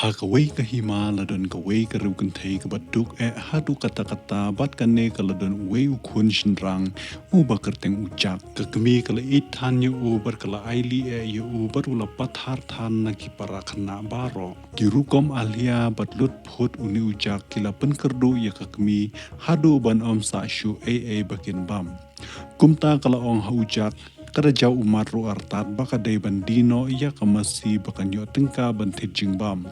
Hakaway kahima ladon kaway karugan tay kabaduk hadu kata-kata bat kane kaladon way ukun shinrang uba kerteng ujak kakmi kala itanya ubar kala aili ubar ula pathar than na kipara kena baro kirukom alia batlut phut uni ujak kila penkerdu ya kakmi hadu ban om sa shu bakin bam kumta kala ong haujak kada jau umat ru artat baka day bandino iya kamasi baka nyo tengka bantit jingbam.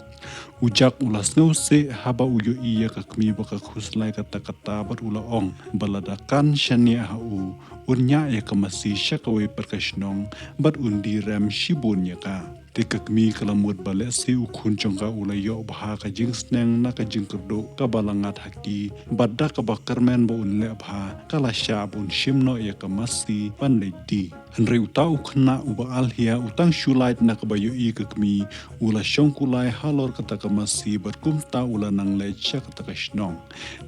Ujak ulas ngause haba uyo iya kakmi baka khuslai kata-kata berula ong baladakan shania hau urnya ya kamasi syakawe perkashnong bat undi rem shibun ya ka. Te kakmi kalamut balik si ukun jongka ulayo baha kajing sneng na kajing kerdo kabalangat haki badda kabakarmen ba unle baha kalasya bun shimno ya kamasi panledi. Henry utau kena uba alhia utang shulait na kabayo i kakmi ula syongkulai halor kata kamasi berkumta ula nang lecha kata kashnong.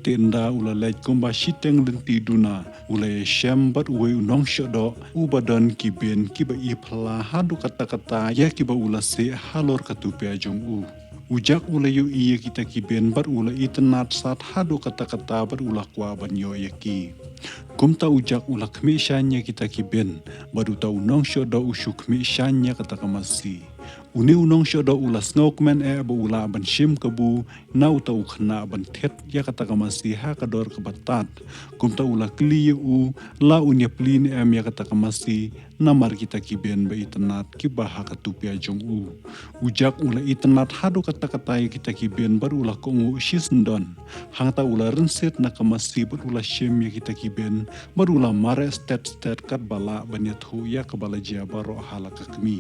Tenda ula lech kumba shiteng lenti duna ula shem bat uwe unong syodo uba don kiben kiba i pala hadu kata-kata ya kiba ula se halor katupia jong u. Ujak ula yu iya kita kiben bat ula itenat saat hadu kata-kata bat ula kwa banyo yaki. Kumta ujak ula kmi syanya kita kiben baru tau nong syodo usyu kmi syanya kata kamasi. Uni unong syodo ula snokmen ba ula ban shim kabu nau tau khna ban thet ya kata kamasi ha kador kebatat. Kumta ula kli la unya plin ya kata kamasi namar kita kiben ba itenat kibaha katupia jong u. Ujak ula itenat hadu kata-kata kita kiben baru ula kongu shisndon. Hangta ula renset na kamasi baru ula shim ya kita kiben baru ula mare stet kat bala banyat hu ya kabala jia baro hala kakmi.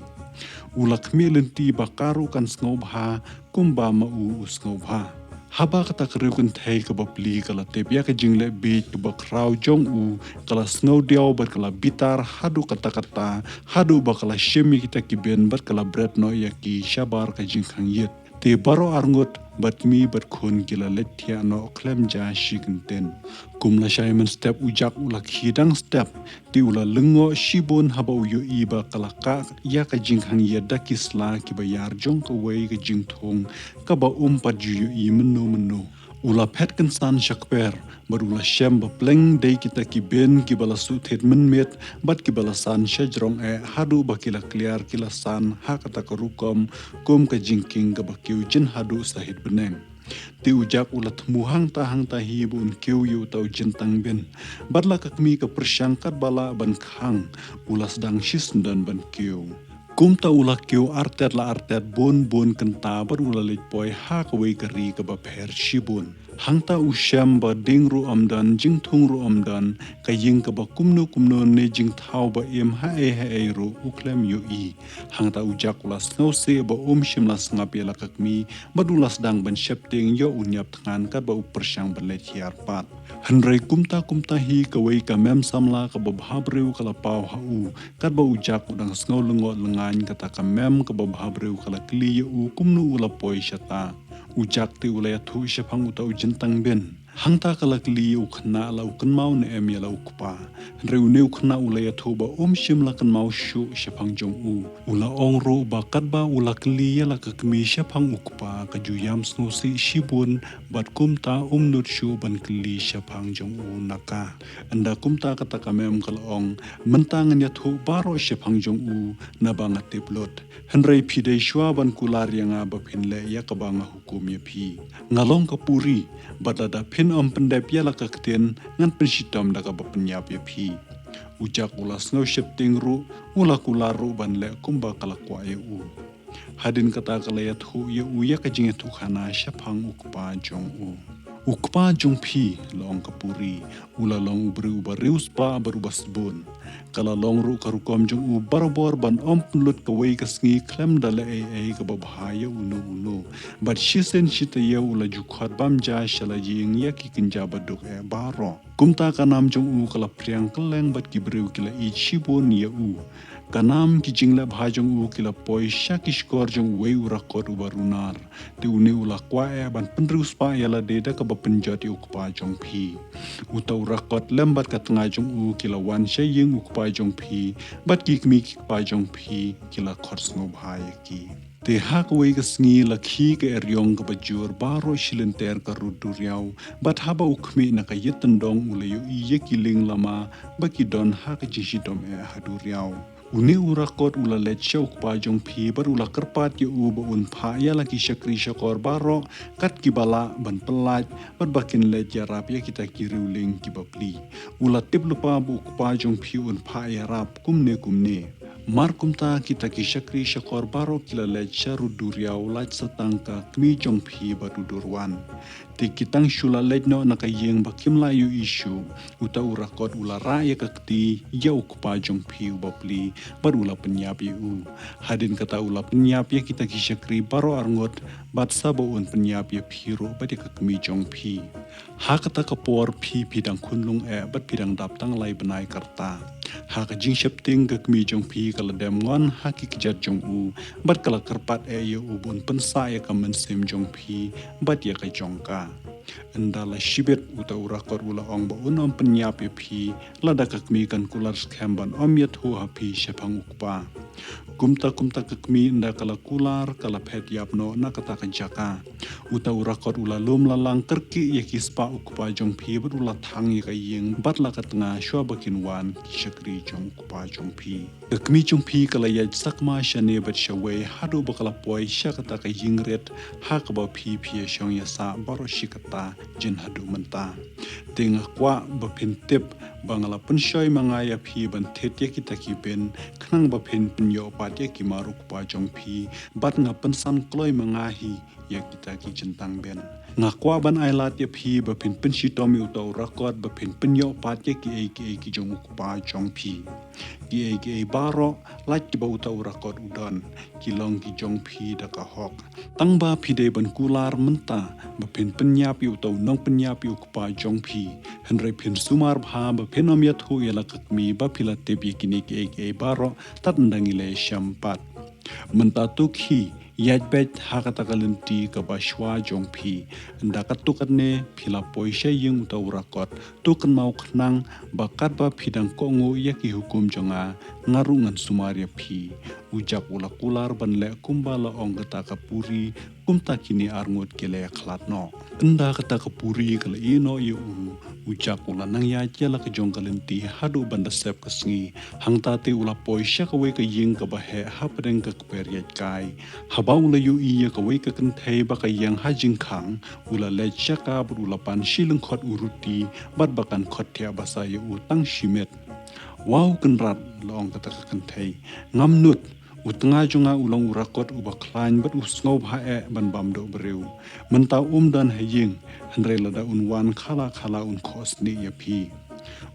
Ula kmi lenti bakaru kan snobha kumba mau snobha. Haba kata kerukun thai ke bapli kala tepia ke jingle beat ke bakrau jong u kala snow diau ber kala bitar hadu kata-kata hadu bakala shemi kita kiben ber kala bread no yaki shabar ke jingkhang yet te baro arngot batmi berkhun kila letia no klem ja shikinten kumla shaiman step ujak ula khidang step ti ula lengo shibun haba uyo iba kala ka ya ka jingkhang yeda kisla ki bayar jong ka wei ka jingthong ka ba juyo i menu ula phet kansan shakper barula shem ba pleng dei kita ki ben ki bala su thet met bat ki bala san shajrong hadu ba kila clear kila san ha kata karukom kum ka jingking ka ba kiu jin hadu sahid beneng ti ujak ulat muhang tahang tahi bun kiu yu tau jintang ben batla kakmi ka persyangkat bala ban khang ulas dang shisndan ban kiu kumta ula kiu artet bon kenta bar ula lej boy ha kawai kari ka ba pher shibun hangta usham ba dingru amdan jingthung ru amdan ka ying ka ba kumno ne jing thau ba em ha ru uklem yu i hangta ujak ula snause ba shimla sngapi la kakmi badulas dang ban shepting yo unyap thangan ka ba upersyang ban lej pat Henry kumta hi kawai ka mem samla ka ba bhabreu kala pau hau kat ba ujak udang sngaw lengo lengan kata ka mem ka ba bhabreu kala kli u kumnu ula poi syata ujak ti ulaya thu syapang uta ujintang ben hangta kala kli u khna la u kanmau ne em ya la ukpa Henry ne khna ulaya thu ba shim la kanmau shu syapang jong u ula ong ro ba kat ba ula kli ya la ka kmi syapang ukpa ka juyam snusi shibun bat kumta nut shu ban kli syapang jong u naka anda kumta kata kamem kalong mentangan ya thu baro syapang jong u na bangat tiplot Henry pide shwa ban kular yang ba phinle ya ka banga hukum ya phi ngalong ka puri badada phin pendep ya la ka kten ngan penshitam da ka ba penyap ya phi ujak ulas ngau shifting ru ula kular ru ban le kumba kala kwa ya u hadin kata kala ya thu ya ka jinge thu khana syapang ukpa jong u ukpa jong phi long kapuri ula long ubri ubarius pa barubas bun kala long ru karukom jong u barabor ban penlut kawai kasngi klem dala ka babhaya unu but shisen shita ya ula jukhat bamja shala jing ya ki kinja baduk baro kumta kanam jong u kala priang keleng bat kibreu kila ichibon ya u kanam ki jingla bhajong u kila poi shakish kor jong wei urakor ubarunar ti uni ula kwa ban pendrus pa yala deda ka bapenjati ukpa jong phi uta urakot lembat ka tengah jong u kila wan shaying ukpa jong phi bat ki kmi pa jong phi kila khors ngo bhai ki de hak wei kesngi laki ke eryong ke bajur baro shilenter ke ruduriau bat haba ukmi na kayet tendong ulayu iye kiling lama baki don hak jishidom haduriau. Uni urakot ula lecau kupajong pi bar ula kerpat ya uba unpa ya lagi syakri syakor baro kat kibala ban pelat bar bakin lec ya rap ya kita kiri uling kibabli. Ula tip lupa bu kupajong pi unpa ya rap kumne. Mar kumta kita ki syakri syakor baro kila leca ruduriau laj setangka kmi jong pi badudurwan. Ti kitang syula lejno nakayeng bakim layu isu uta urakot ula raya kakti yau kupajong pi ubapli bar ula penyap u. Hadin kata ula penyap ya kita ki syakri baro arngot bat sabaun penyap ya piro badi kakmi jong pi. Ha kata kapor pi pidang kunlung bat pidang daptang lai benai karta. Ha kajing syapting kakmi jong pi kala dem ngon ha ki kijat jong u bat kala kerpat ya ubun pensa ya kamen sem jong pi bat ya kajongka. Endala shibet uta urakor ula ong ba unom penyap ya pi lada kakmi kan kular skemban om yat hu ha pi syapang ukpa. Kumta kakmi enda kala kular kala pet yapno na kata kanjaka. Uta urakor ula lum lalang kerki ya kispa ukpa jong pi bat ula thang ya kayeng bat la katanga syua bakin wan syakri jong ukpa jong pi. Kakmi jong pi kala yaj sakma syane bat syawai hadu bakala poi sya kata kayeng ret ha kaba pi ya syong ya sa baro syikata jin hadu menta. Tengah kwa bapintip bangala pensyoy mangaya pi ban tet ya kita kipen kanang bapin penyo pat ya kimaruk pa jong pi bat nga pensan kloy mangahi ya kita ki jentang ben. Nga kwa ban ailat ya pi bapin pensyitomi utau rakot bapin penyo pat ya ki jong ukpa jong pi. Ki baro laj ki ba utau rakot udon kilong ki jong pi daka hok. Tangba pi de ban kular menta bapin penyapi utau nong penyapi ukpa jong pi. Henry pin sumar bha bapin omiat hu yala kakmi bapila tebi kini ki baro tat ndangile syampat. Menta tukhi yajbet hakata kalenti ka baswa jong pi ndaka tukatne phila poisha yung utau rakot tukan mau khnang bakat ba phidang kongo yaki hukum jonga ngarungan sumaria pi ujak ula kular banle kumbala ong kata kapuri kumta kini arngut kele khlatno enda kata kapuri kala ino yu ujak ula nang ya jela ka jong kalenti hadu banda sep kasngi hangtate ula poisha ka we ka ying ka bahe hapreng ka periat kai habau la yu iya ka we ka kentei ba ka yang hajing khang ula lecha ka ula pan shilung khot uruti bat bakan khot tia basa yu utang shimet wow kenrat long kata ka kentei ngamnut utanga junga ulang urakot uba klain bat usngau bha ban bamdo breu menta dan haying henre lada unwan khala un khos ni ya pi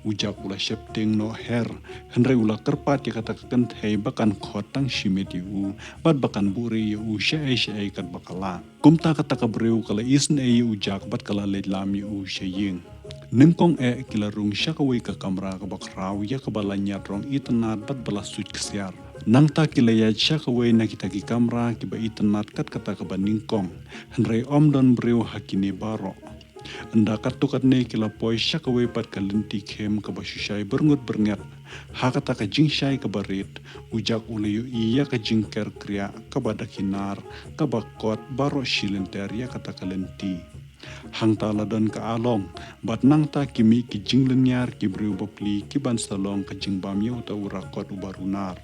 ujak ula syepting no her henre ula kerpat ya kata kentei bakan khotang shimet yu bat bakan buri yu syai kat bakala kumta kata ka breu kala isn ujak bat kala ledlam yu syaying Nengkong kila rung syakawai ka kamra ka bakraw ya ka balanya rong itanat bat balasut kesiar. Nang ta kila ya syakawai na kita ki kamra ki ba itanat kat kata ka ba ningkong. Henry om don breu hakini baro. Anda katukat ne kila poi syakawai pat ka lenti kem ka ba syushay berngut bernget. Ha kata ka jingsyay ka barit. Ujak ulayu iya ka jingker kriya ka ba dakinar ka ba kot baro shilenter ya kata ka lenti. Hang tala dan ka along bat nang ta kimi ki jinglenyar ki breu bapli ki ban salong ka jingbam ya uta urakot ubarunar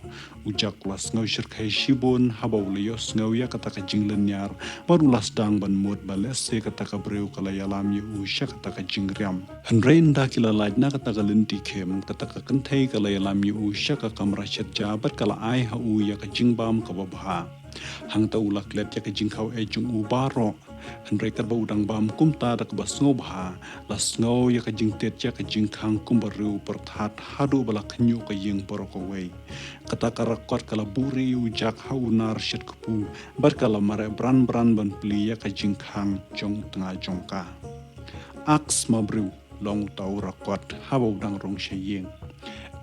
ujak las ngau syirkai shibun habau leyos ngau ya kata ka jinglenyar baru las dang ban mut balese kata ka breu kala yalam ya usya kata ka jingriam henrein da kila lajna kata ka lenti kem kata ka kentei kala yalam ya usya ka kamra syatja bat kala ai ha u ya ka jingbam ka babha hang ta ulak let ya ka jingkau jung ubaro Henry karba udang bam kumta dak bas ngobha las ngau ya ka jingtet ya ka jingkang kumbaru perthat hadu bala khnyu ka ying porokowei kata karakot kala buri ujak haunar syet kupu bar kala mare bran ban pli ya ka jingkang jong tengah jongka aks mabru long tau rakot habau dang rong syaying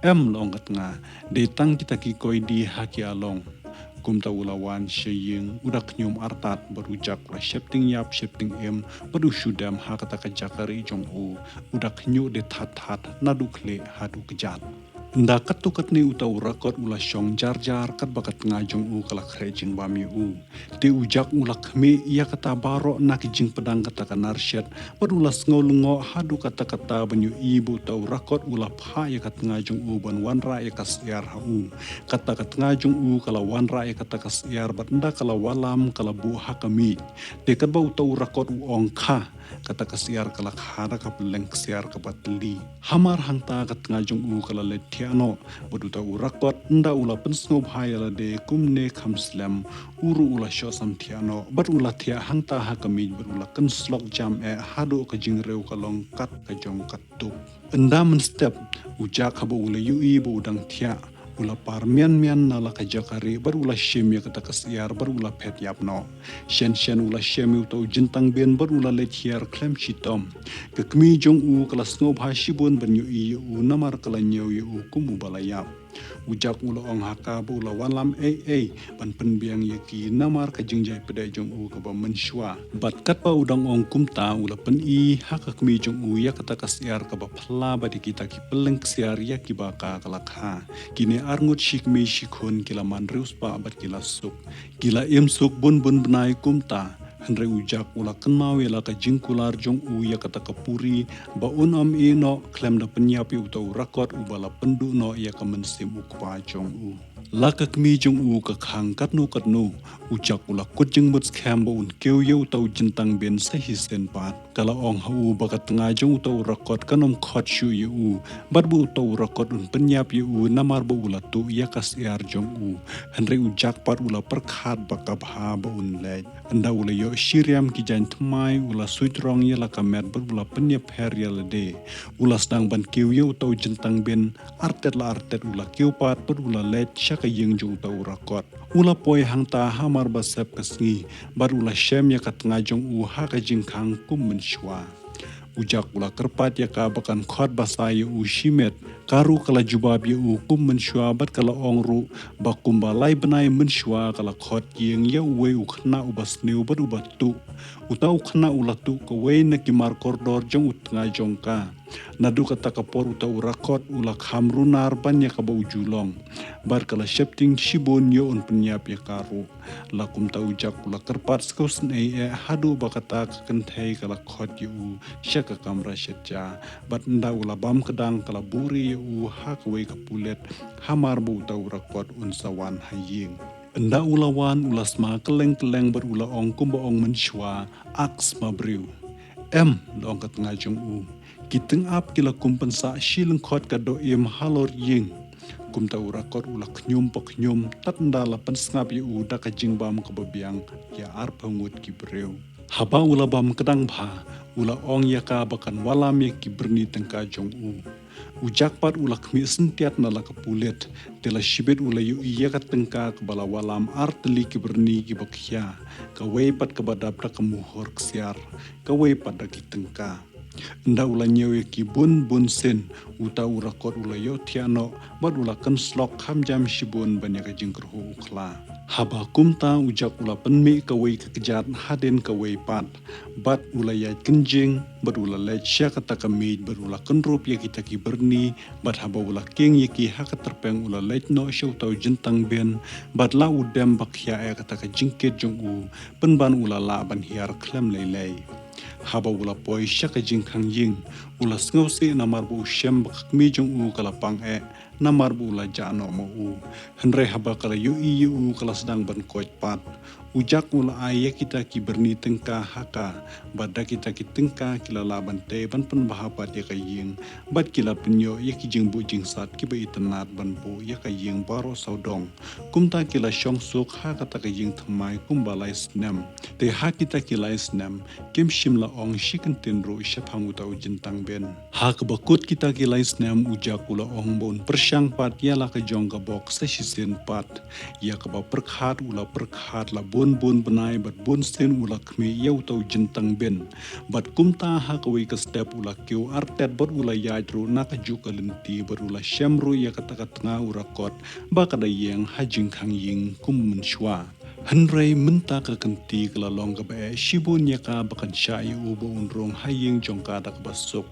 long katnga detang kita ki koi di haki along kumta ulawan syaying udak nyum artat berujak la syepting yap syepting badu syudam ha kata ka jakari jong udak nyu de that nadu kle hadu kejat Nda katukat ni utau rakot ula syong jar-jar kat bakat ngajong u kala krejing bami u. Di ujak ula kemi ia kata barok nak jing pedang kata kanarshet. Bat ula ngolungo hadu kata-kata banyu ibu tau rakot ula pha ia kat ngajong u ban wanra ia kasiar ha u. Kata kat ngajong u kala wanra ia kata kasiar bat nda kala walam kala buha kami. Dekat bau tau rakot u ongka. Kata kasiar kala khara kapeleng kasiar kapateli. Hamar hangta kat ngajong u kala letiano. Baduta u rakot nda ula pensnob hayala de kumne kamslam uru ula syosam tiano. Bat ula tia hangta hakami berula kenslok jam hadu ke jingreu kalong kat kajong katuk. Enda menstep ujak haba ula yui bu udang tia. Ula par mian nala kajakari baru ula shemia kata kasiar baru ula pet yapno. Shen ula shemi utau jentang ben baru ula lechiar klem chitom. Kekmi jong u kala snob hashibun banyu i u namar kala nyau u kumu balayap. Ujak ula ong haka bu ula walam ban penbiang yaki namar ka jingjai pedai jong u ka ba menshwa. Bat katpa udang ong kumta ula pen i haka kemi jong u ya kata kasiar ka ba pla ba di kita ki peleng kasiar ya ki ba ka kalakha. Kini arngut shikmi shikhun kila manreus pa bat kila suk. Kila suk bun benai kumta. Henry ujak ula kenmawi la ka jingkular jong u ya kata kapuri ba unam ino klem da penyapi utau rakot ubala pendu no ya ka mensim ukpa jong u. Laka kemi jong u ka khang katnu ujak ula kutjeng but skam ba un keu ye utau jentang ben sahisen pat. Kala ong hau bakat tengah jong utau rakot kanom khot shu ye u. Bat bu utau rakot un penyap ye u namar ba ula tu ya kasiar jong u. Henry ujak pat ula perkhat bakabha ba un lej. Anda ula yo shiriam ki jan tmai ula suitrong ye la kamet ber ula penyap her ye la de. Ula sedang ban keu ye utau jentang ben artet ula keu pat ber ula lej syaka yeng jong utau rakot. Ula poi hangta hamar basep kesngi bar ula shem ya kat ngajong u haka jingkang kum menshwa. Ujak ula kerpat ya ka bakan khot basai u shimet karu kala jubab ya u kum menshwa bat kala ongru bakum balai benai menshwa kala khot yeng ya uwe u khna u basneu bat u batu utau khna ula tu ka we na kimar kordor jong ut ngajong ka. Nadu kata kapor utau rakot ula khamru narban ya ka bau julong. Bar kala shepting shibon yo un penyap ya karu. Lakum tau jak ula kerpat skausen hadu bakata kenthai kala khot yu syaka kamra syetja. Bat nda ula bam kedang kala buri yu hakwe kapulet hamar bu tau rakot un sawan haying. Nda ulawan ulasma keleng-keleng berula ong kumba ong menshwa aks mabriu. Long kat ngajong u. Kiteng ap kila kumpensa shileng khot kado halor ying. Kum tau rakot ula knyum tat ndala pensngap ye u da ka jingbam kababiang ya ar pangut ki breu. Haba ula bam kedang bha ula ong ya ka bakan walam ye ki berni tengka jong u. Ujak pat ula kmi sentiat nala kapulet tela shibet ula yu iya ka tengka kebala walam ar teli ki berni ki bakya ka wei pat kabadap da kemuhor ksiar ka wei pat da ki tengka. Nda ula nyewe ki bun sen uta ura kot ula yo tiano bat ula kenslok hamjam shibun banyak jingkerhu ukla. Haba kumta ujak ula penmi kawai kekejat haden kawai pat bat ula ya kenjing bat ula lej sya kata kamid bat ula kenrup ya kita ki berni bat haba ula king ya ki haka terpeng ula lej no syau tau jentang ben bat la udem bakya ya kata ka jingket jong u penban ula la ban hiar klem lelei. Haba ula poi syaka jingkang ying ula ngausi namar bu shem bakmi jong u kalapang namar bu ula jano mo u henre haba kala yu kala sedang ban koit pat ujak ula ayah kita ki berni tengka haka bada kita ki tengka kila laban te ban pen bahabat ya kaying bad kila penyo ya ki jing bu jing sat ki ba itenat ban bu ya kaying baro saudong kumta kila syong suk ha kata kaying thamai kumbalai snem te ha kita kila snem kim shimla ong shiken tinru syapang utau jentang ben ha kebakut kita kila snem ujak ula ong bon persyang pat ya la ka jong ka bok sa shisen pat ya ka ba perkhat ula perkhat la bun benai bat bun sen ula kme yau tau jentang ben bat kumta ha kawai ka step ula keu artet bat ula yajru na ka juk alenti bat ula syamru ya kata tengah ura kot ba kada yeng hajing kang ying kum menshwa Henry menta ka kenti kala long ka ba shibun ya ka bakan syai ubo unrong haying jongka dak basuk.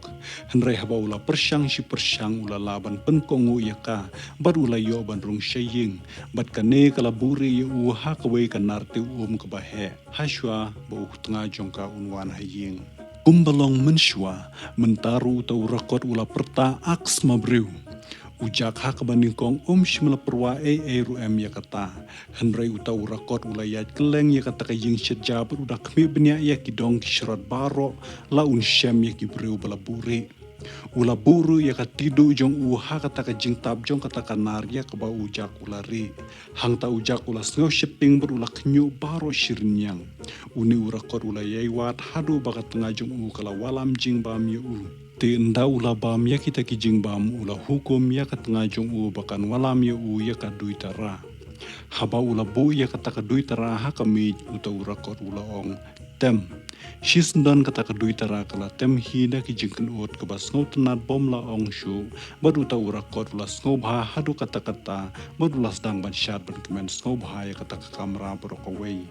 Henry haba ula persyang si persyang ula laban penkongu ya ka bar ula yo ban rong syaying bat kane kala buri ya u ha ka wei ka narti ka bahe haswa ba tengah jongka unwan haying. Kumbalong mensywa mentaru tau rakot ula perta aks mabriu. Ujak hak bandingkong shimla perwa ru ya kata. Henry utau rakot ulayat keleng ya kata kaying syajab udah kami benya ya kidong kisyarat baro laun syam ya kibriu bala buri. Ula buru ya katidu jong uha kata kajing tab jong kata kanar ya keba ujak ulari. Hang ta ujak ula sengau shipping berula kenyu baro shirnyang. Uni urakot ulayai wat hadu bakat tengah jong kala walam jing bam ya Ti enda ula bam ya kita kijing bam ula hukum ya katengah jong bakan walam ya ya kadui tara. Haba ula bu ya kata kadui tara ha kami uta urakot ula ong tem. Shisndan kata kadui tara kala tem hina kijing kenut kebas ngau tenat bom la ong shu baru uta urakot ula ngau bah hadu kata-kata baru ula sedang ban syat ban kemen ngau bah ya kata ke kamera berokawai.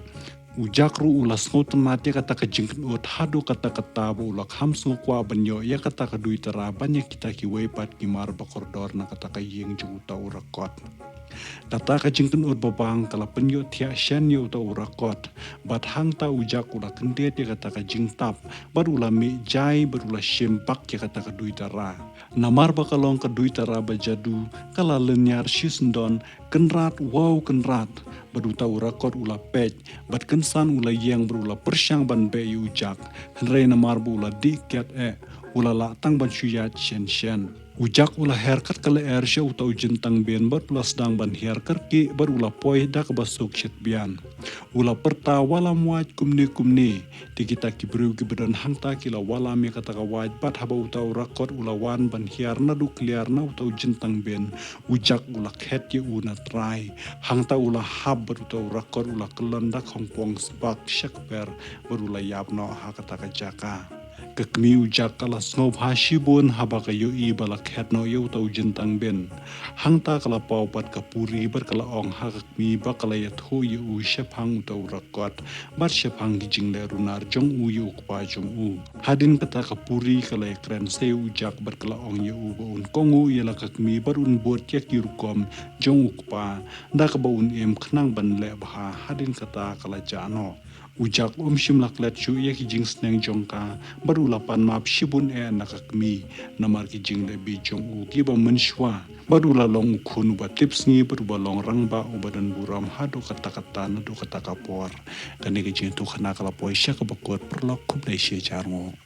Ujak ru ulas ngau temat ya kata kejingken ut hadu kata-kata bu ulak hams ngukwa banyo ya kata kedui tera banyak kita kiwai pat kimar bakordor na kata kaying jung tau rakot. Kata kejingken ut babang kala penyo tia syan ya utau rakot. Bat hang ta ujak ula kendet ya kata kejing tap. Baru ula mi jai baru ula shimpak ya kata kedui tera. Namar bakalong kedui tera bajadu kala lenyar shisndon kenrat wow kenrat. Baduta urakot ula pej, bat kensan ula yang berula persyang ban be ujak, henrei namar bu ula diket ula latang ban syuyat shen. Ujak ula herkat kala ersya utau jentang ben bat ula sedang ban herkat ki bar ula poi dak basuk syet bian. Ula perta wala muaj kumni, di kita kibru kibedan hangta kila wala me kata kawaj bat haba utau rakot ula wan ban hiar na du kliar na utau jentang ben. Ujak ula khet ye una trai, hangta ula hab bar utau rakot ula kelendak hongpong sebak syakber bar ula yabno ha kata kajaka. Kekmi ujak kala snow hashibun haba kayo ibala khet no yo tau jentang ben. Hangta kala paupat kapuri bar kala ong ha kekmi ba kala yat ho yo u syapang utau rakot bar syapang gijing le runar jong u yo ukpa jong u. Hadin kata kapuri kala kren se ujak bar kala ong yo u baun kongu yala kekmi bar un buat ya kirukom jong ukpa da ka baun em khnang ban le bha hadin kata kala jano. Ujak shimlak let shu ya kijing sneng jongka baru lapan map shibun nakakmi namar kijing lebi jong u kiba menshwa baru lalong ukun uba tips ngi baru balong rangba ubadan buram hado kata-kata nado kata kapor kani kijing tu kana kala poisya kabakot perlok kumlai sya jarmo.